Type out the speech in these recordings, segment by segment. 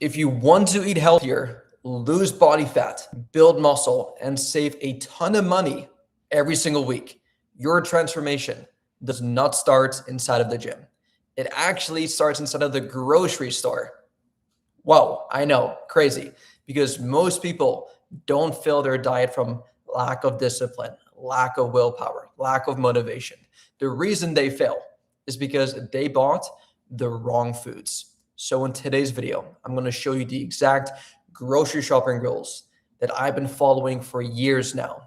If you want to eat healthier, lose body fat, build muscle, and save a ton of money every single week, your transformation does not start inside of the gym. It actually starts inside of the grocery store. Whoa, I know, crazy. Because most people don't fill their diet from lack of discipline, lack of willpower, lack of motivation. The reason they fail is because they bought the wrong foods. So in today's video, I'm going to show you the exact grocery shopping rules that I've been following for years now.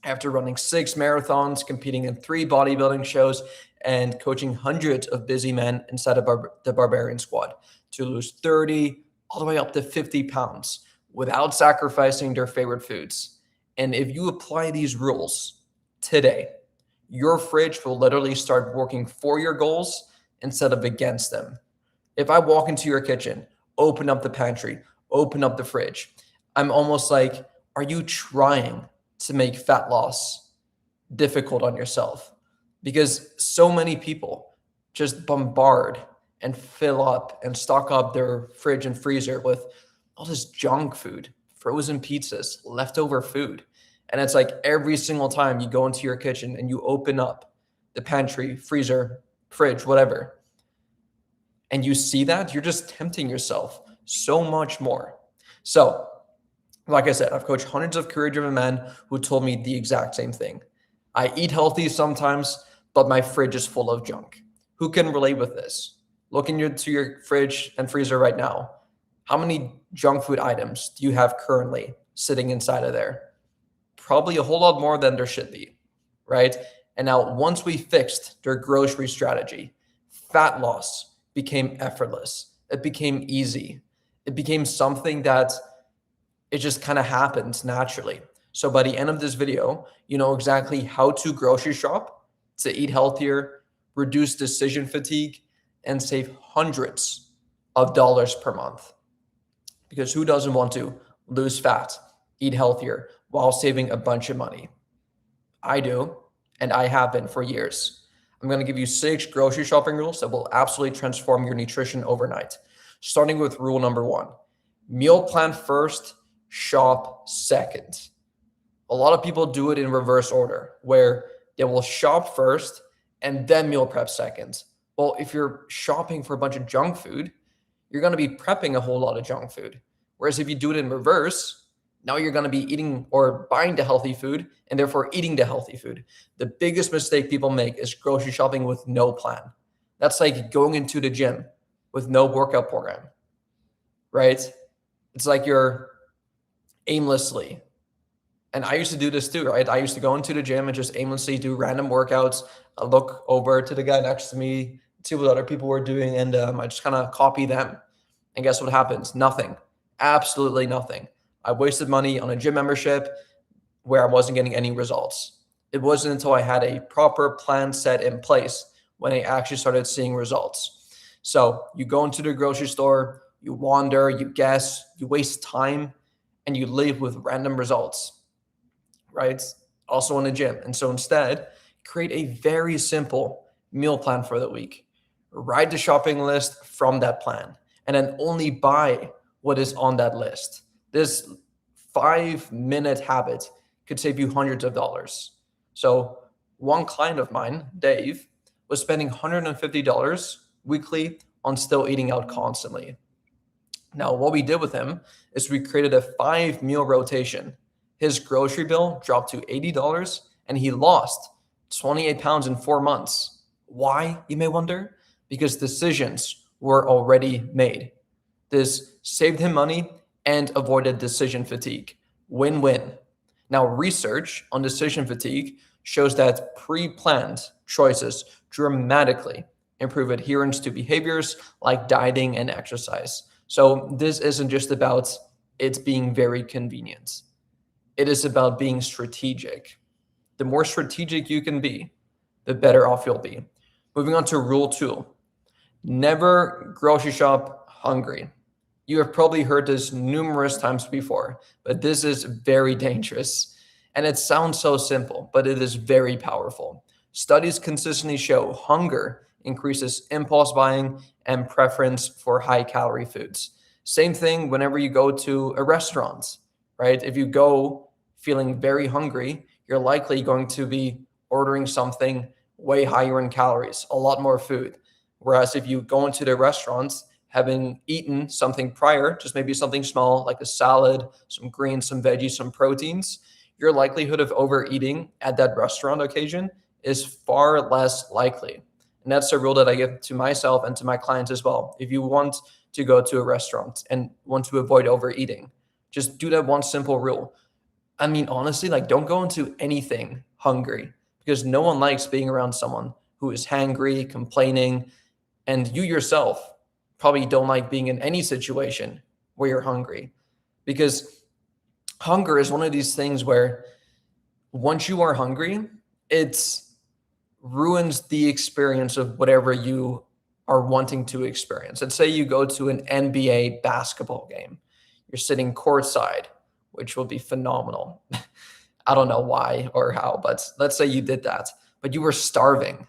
After running 6 marathons, competing in 3 bodybuilding shows, and coaching hundreds of busy men inside of the Barbarian squad to lose 30 all the way up to 50 pounds without sacrificing their favorite foods. And if you apply these rules today, your fridge will literally start working for your goals instead of against them. If I walk into your kitchen, open up the pantry, open up the fridge, I'm almost like, are you trying to make fat loss difficult on yourself? Because so many people just bombard and fill up and stock up their fridge and freezer with all this junk food, frozen pizzas, leftover food. And it's like every single time you go into your kitchen and you open up the pantry, freezer, fridge, whatever, and you see that, you're just tempting yourself so much more. So, like I said, I've coached hundreds of career-driven men who told me the exact same thing. I eat healthy sometimes, but my fridge is full of junk. Who can relate with this? Look into your fridge and freezer right now. How many junk food items do you have currently sitting inside of there? Probably a whole lot more than there should be, right? And now once we fixed their grocery strategy, fat loss became effortless. It became easy. It became something that it just kind of happens naturally. So by the end of this video, you know exactly how to grocery shop, to eat healthier, reduce decision fatigue, and save hundreds of dollars per month. Because who doesn't want to lose fat, eat healthier, while saving a bunch of money? I do, and I have been for years. I'm going to give you 6 grocery shopping rules that will absolutely transform your nutrition overnight. Starting with rule number 1, meal plan first, shop second. A lot of people do it in reverse order, where they will shop first and then meal prep second. Well, if you're shopping for a bunch of junk food, you're going to be prepping a whole lot of junk food. Whereas if you do it in reverse, now you're going to be eating or buying the healthy food and therefore eating the healthy food. The biggest mistake people make is grocery shopping with no plan. That's like going into the gym with no workout program, right? It's like you're aimlessly. And I used to do this too, right? I used to go into the gym and just aimlessly do random workouts. I look over to the guy next to me, see what other people were doing, and I just kind of copy them. And guess what happens? Nothing. Absolutely nothing. I wasted money on a gym membership where I wasn't getting any results. It wasn't until I had a proper plan set in place when I actually started seeing results. So you go into the grocery store, you wander, you guess, you waste time, and you leave with random results, right? Also in the gym. And so instead, create a very simple meal plan for the week. Write the shopping list from that plan, and then only buy what is on that list. This 5-minute habit could save you hundreds of dollars. So one client of mine, Dave, was spending $150 weekly on still eating out constantly. Now, what we did with him is we created a 5-meal rotation. His grocery bill dropped to $80 and he lost 28 pounds in 4 months. Why, you may wonder? Because decisions were already made. This saved him money and avoided decision fatigue. Win-win. Now, research on decision fatigue shows that pre-planned choices dramatically improve adherence to behaviors like dieting and exercise. So this isn't just about it being very convenient. It is about being strategic. The more strategic you can be, the better off you'll be. Moving on to rule 2. Never grocery shop hungry. You have probably heard this numerous times before, but this is very dangerous. And it sounds so simple, but it is very powerful. Studies consistently show hunger increases impulse buying and preference for high-calorie foods. Same thing whenever you go to a restaurant, right? If you go feeling very hungry, you're likely going to be ordering something way higher in calories, a lot more food. Whereas if you go into the restaurants having eaten something prior, just maybe something small like a salad, some greens, some veggies, some proteins, your likelihood of overeating at that restaurant occasion is far less likely. And that's a rule that I give to myself and to my clients as well. If you want to go to a restaurant and want to avoid overeating, just do that one simple rule. I mean, honestly, like don't go into anything hungry because no one likes being around someone who is hangry, complaining, and you yourself probably don't like being in any situation where you're hungry because hunger is one of these things where once you are hungry, it ruins the experience of whatever you are wanting to experience. Let's say you go to an NBA basketball game. You're sitting courtside, which will be phenomenal. I don't know why or how, but let's say you did that, but you were starving.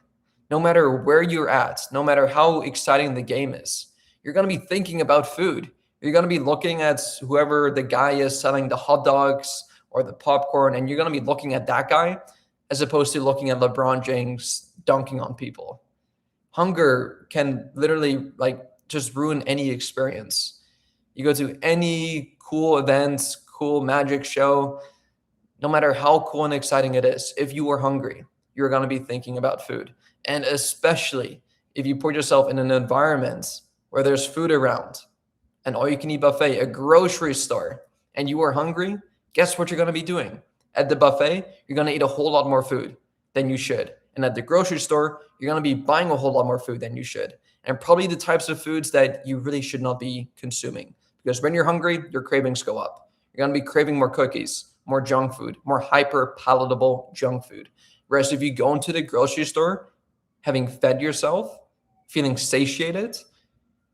No matter where you're at, no matter how exciting the game is, you're going to be thinking about food. You're going to be looking at whoever the guy is selling the hot dogs or the popcorn, and you're going to be looking at that guy as opposed to looking at LeBron James dunking on people. Hunger can literally like just ruin any experience. You go to any cool events, cool magic show, no matter how cool and exciting it is, if you are hungry, you're going to be thinking about food. And especially if you put yourself in an environment where there's food around, an all-you-can-eat buffet, a grocery store, and you are hungry, guess what you're going to be doing? At the buffet, you're going to eat a whole lot more food than you should. And at the grocery store, you're going to be buying a whole lot more food than you should. And probably the types of foods that you really should not be consuming. Because when you're hungry, your cravings go up. You're going to be craving more cookies, more junk food, more hyper palatable junk food. Whereas if you go into the grocery store, having fed yourself, feeling satiated,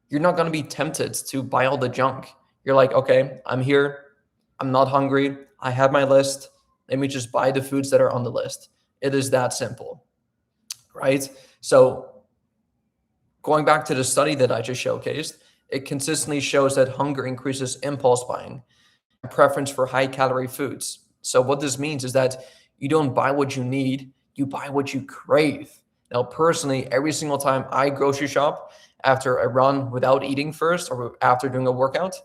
you're not going to be tempted to buy all the junk. You're like, okay, I'm here. I'm not hungry. I have my list. Let me just buy the foods that are on the list. It is that simple, right? So going back to the study that I just showcased, it consistently shows that hunger increases impulse buying and preference for high calorie foods. So what this means is that you don't buy what you need, you buy what you crave. Now, personally, every single time I grocery shop after a run without eating first or after doing a workout,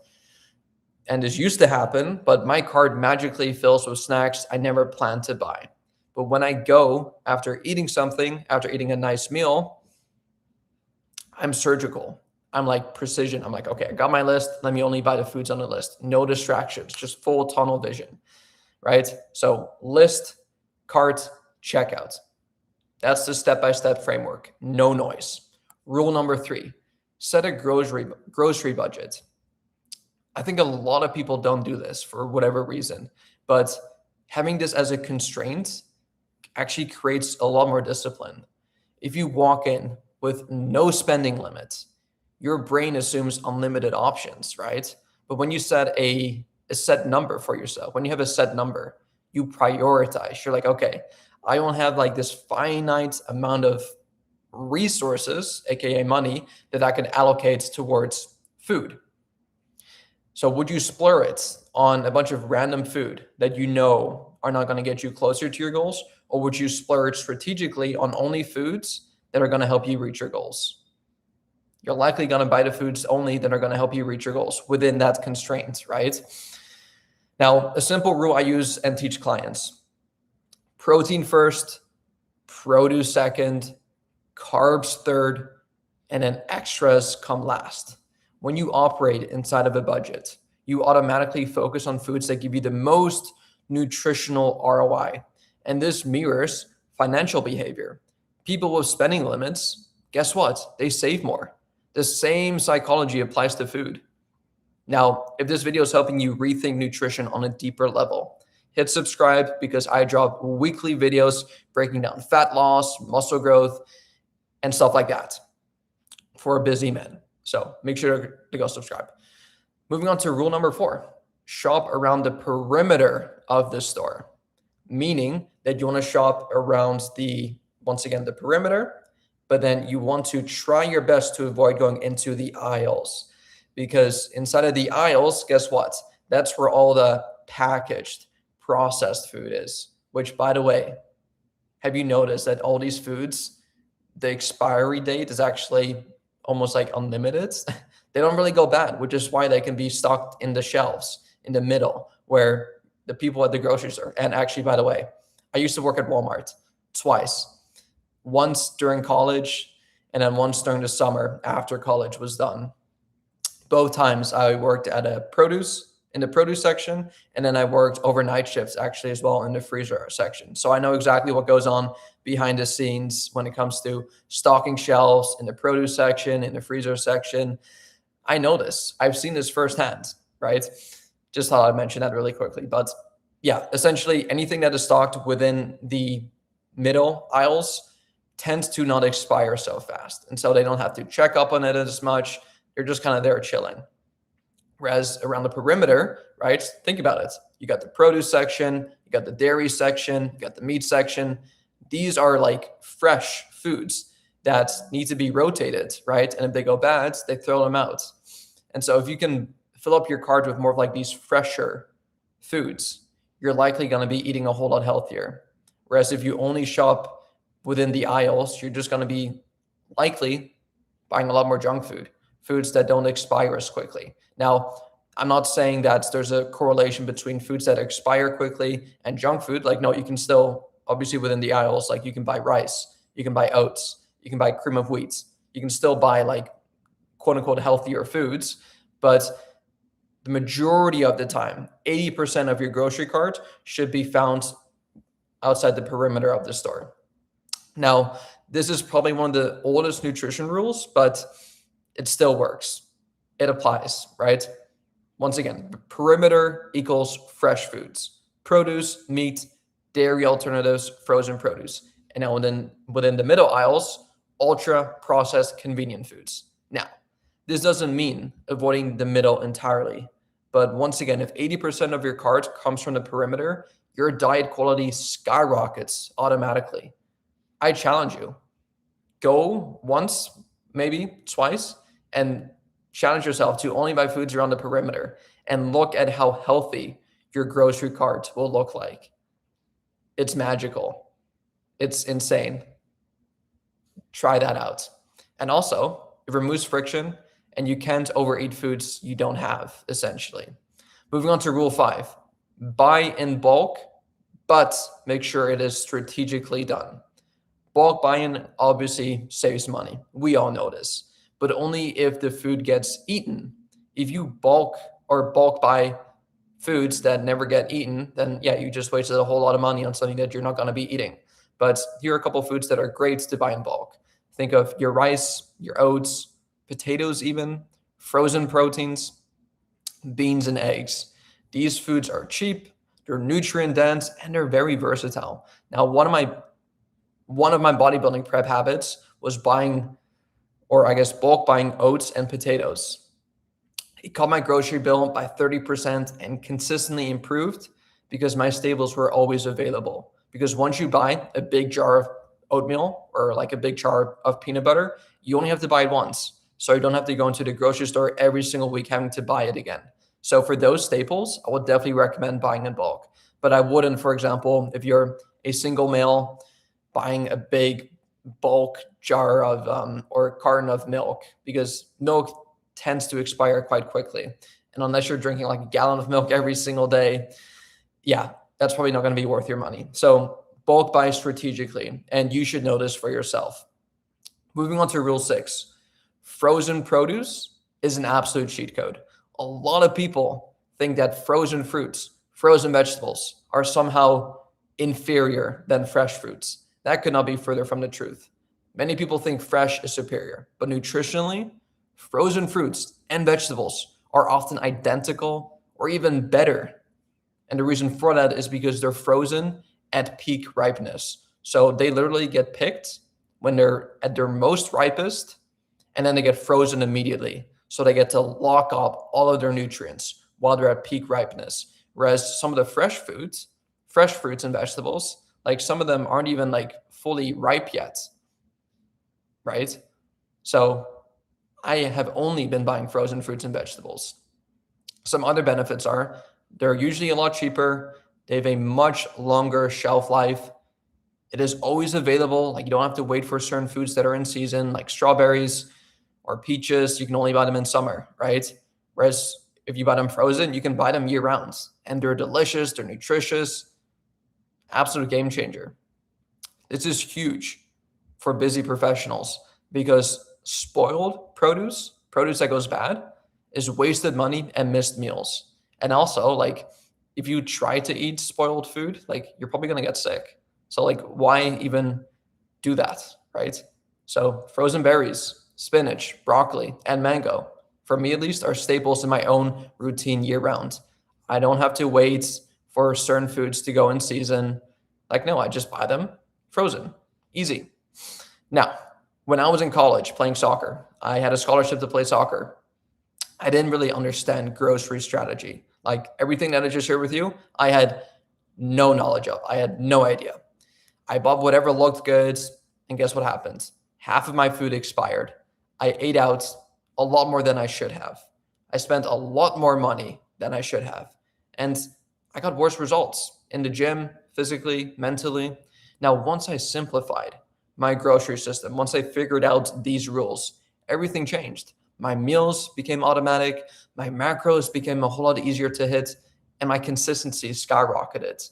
and this used to happen, but my cart magically fills with snacks I never planned to buy. But when I go after eating something, after eating a nice meal, I'm surgical. I'm like precision. I'm like, okay, I got my list. Let me only buy the foods on the list. No distractions, just full tunnel vision, right? So list, cart, checkout. That's the step-by-step framework. No noise. Rule number 3, set a grocery budget. I think a lot of people don't do this for whatever reason, but having this as a constraint actually creates a lot more discipline. If you walk in with no spending limits, your brain assumes unlimited options, right? But when you set a set number for yourself, when you have a set number, you prioritize. You're like, okay, I don't have like this finite amount of resources, aka money, that I can allocate towards food. So would you splurge it on a bunch of random food that you know are not going to get you closer to your goals? Or would you splurge strategically on only foods that are going to help you reach your goals? You're likely going to buy the foods only that are going to help you reach your goals within that constraint, right? Now, a simple rule I use and teach clients: protein first, produce second, carbs third, and then extras come last. When you operate inside of a budget, you automatically focus on foods that give you the most nutritional ROI. And this mirrors financial behavior. People with spending limits, guess what? They save more. The same psychology applies to food. Now, if this video is helping you rethink nutrition on a deeper level, hit subscribe because I drop weekly videos breaking down fat loss, muscle growth, and stuff like that for a busy man. So make sure to go subscribe. Moving on to rule number 4, shop around the perimeter of the store, meaning that you want to shop around once again, the perimeter, but then you want to try your best to avoid going into the aisles. because inside of the aisles, guess what? That's where all the packaged processed food is, which, by the way, have you noticed that all these foods, the expiry date is actually almost like unlimited? They don't really go bad, which is why they can be stocked in the shelves in the middle where the people at the grocery store. And actually, by the way, I used to work at Walmart twice, once during college and then once during the summer after college was done. Both times I worked at in the produce section, and then I worked overnight shifts actually as well in the freezer section. So I know exactly what goes on behind the scenes when it comes to stocking shelves in the produce section, in the freezer section. I know this. I've seen this firsthand, right? Just thought I'd mention that really quickly. But yeah, essentially anything that is stocked within the middle aisles tends to not expire so fast. And so they don't have to check up on it as much. They're just kind of there chilling. Whereas around the perimeter, right? Think about it. You got the produce section, you got the dairy section, you got the meat section. These are like fresh foods that need to be rotated, right? And if they go bad, they throw them out. And so if you can fill up your cart with more of like these fresher foods, you're likely going to be eating a whole lot healthier. Whereas if you only shop within the aisles, you're just going to be likely buying a lot more junk food, foods that don't expire as quickly. Now, I'm not saying that there's a correlation between foods that expire quickly and junk food. Like, no, you can still, obviously within the aisles, like you can buy rice, you can buy oats, you can buy cream of wheat. You can still buy like quote unquote healthier foods, but the majority of the time, 80% of your grocery cart should be found outside the perimeter of the store. Now, this is probably one of the oldest nutrition rules, but it still works. It applies, right? Once again, perimeter equals fresh foods, produce, meat, dairy alternatives, frozen produce. And now within the middle aisles, ultra processed convenient foods. Now, this doesn't mean avoiding the middle entirely. But once again, if 80% of your cart comes from the perimeter, your diet quality skyrockets automatically. I challenge you. Go once, maybe twice, and challenge yourself to only buy foods around the perimeter and look at how healthy your grocery cart will look like. It's magical. It's insane. Try that out. And also, it removes friction and you can't overeat foods you don't have, essentially. Moving on to rule 5, buy in bulk, but make sure it is strategically done. Bulk buying obviously saves money. We all know this, but only if the food gets eaten. If you bulk buy foods that never get eaten, then yeah, you just wasted a whole lot of money on something that you're not going to be eating. But here are a couple of foods that are great to buy in bulk. Think of your rice, your oats, potatoes even, frozen proteins, beans and eggs. These foods are cheap, they're nutrient dense, and they're very versatile. Now, one of my bodybuilding prep habits was bulk buying oats and potatoes. It cut my grocery bill by 30% and consistently improved because my staples were always available. Because once you buy a big jar of oatmeal or like a big jar of peanut butter, you only have to buy it once. So you don't have to go into the grocery store every single week having to buy it again. So for those staples, I would definitely recommend buying in bulk. But I wouldn't, for example, if you're a single male buying a big bulk jar of or carton of milk, because milk tends to expire quite quickly. And unless you're drinking like a gallon of milk every single day, yeah, that's probably not going to be worth your money. So bulk buy strategically, and you should know this for yourself. Moving on to rule 6, frozen produce is an absolute cheat code. A lot of people think that frozen fruits, frozen vegetables are somehow inferior than fresh fruits. That could not be further from the truth. Many people think fresh is superior, but nutritionally, frozen fruits and vegetables are often identical or even better. And the reason for that is because they're frozen at peak ripeness. So they literally get picked when they're at their most ripest, and then they get frozen immediately. So they get to lock up all of their nutrients while they're at peak ripeness. Whereas some of the fresh fruits and vegetables, like some of them aren't even like fully ripe yet, right? So I have only been buying frozen fruits and vegetables. Some other benefits are they're usually a lot cheaper. They have a much longer shelf life. It is always available. Like you don't have to wait for certain foods that are in season, like strawberries or peaches. You can only buy them in summer, right? Whereas if you buy them frozen, you can buy them year round and they're delicious, they're nutritious, absolute game changer. This is huge for busy professionals because spoiled produce that goes bad, is wasted money and missed meals. And also, like, if you try to eat spoiled food, like, you're probably gonna get sick. So, like, why even do that, right? So, frozen berries, spinach, broccoli, and mango, for me at least, are staples in my own routine year round. I don't have to wait for certain foods to go in season. Like, no, I just buy them frozen. Easy. Now, when I was in college playing soccer, I had a scholarship to play soccer. I didn't really understand grocery strategy. Like everything that I just shared with you, I had no knowledge of. I had no idea. I bought whatever looked good, and guess what happened? Half of my food expired. I ate out a lot more than I should have. I spent a lot more money than I should have. And I got worse results in the gym, physically, mentally. Now, once I simplified my grocery system, once I figured out these rules, everything changed. My meals became automatic, my macros became a whole lot easier to hit, and my consistency skyrocketed.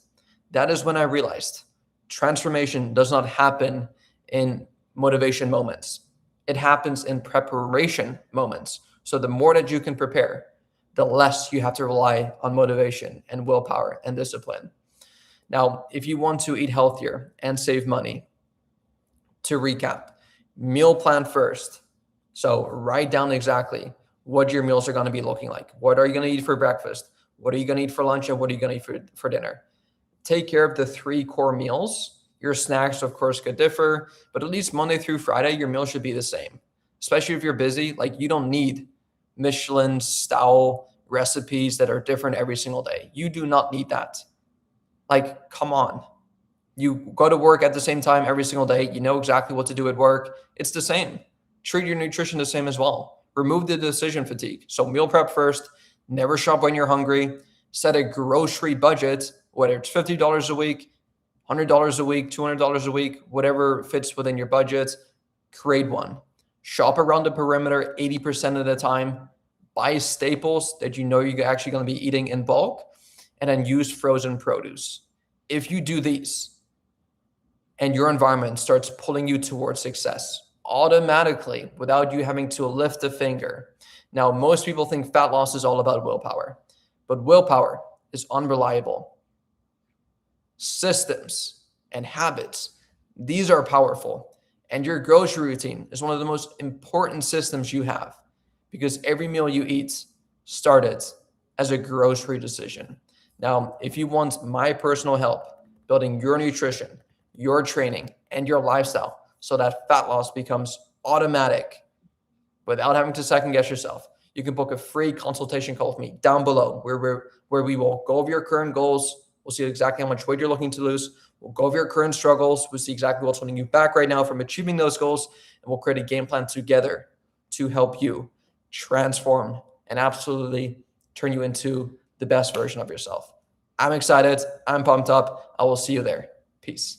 That is when I realized transformation does not happen in motivation moments. It happens in preparation moments. So the more that you can prepare, the less you have to rely on motivation and willpower and discipline. Now, if you want to eat healthier and save money, to recap, meal plan first. So write down exactly what your meals are going to be looking like. What are you going to eat for breakfast? What are you going to eat for lunch? And what are you going to eat for dinner? Take care of the 3 core meals. Your snacks, of course, could differ, but at least Monday through Friday, your meal should be the same. Especially if you're busy, like you don't need Michelin style recipes that are different every single day. You do not need that. Like, come on. You go to work at the same time every single day. You know exactly what to do at work. It's the same. Treat your nutrition the same as well. Remove the decision fatigue. So meal prep first. Never shop when you're hungry. Set a grocery budget, whether it's $50 a week, $100 a week, $200 a week, whatever fits within your budget. Create one. Shop around the perimeter 80% of the time. Buy staples that you know you're actually going to be eating in bulk, and then use frozen produce. If you do these, and your environment starts pulling you towards success automatically without you having to lift a finger. Now, most people think fat loss is all about willpower, but willpower is unreliable. Systems and habits, these are powerful. And your grocery routine is one of the most important systems you have because every meal you eat started as a grocery decision. Now, if you want my personal help building your nutrition, your training, and your lifestyle so that fat loss becomes automatic without having to second guess yourself, you can book a free consultation call with me down below where we will go over your current goals. We'll see exactly how much weight you're looking to lose. We'll go over your current struggles. We'll see exactly what's holding you back right now from achieving those goals. And we'll create a game plan together to help you transform and absolutely turn you into the best version of yourself. I'm excited. I'm pumped up. I will see you there. Peace.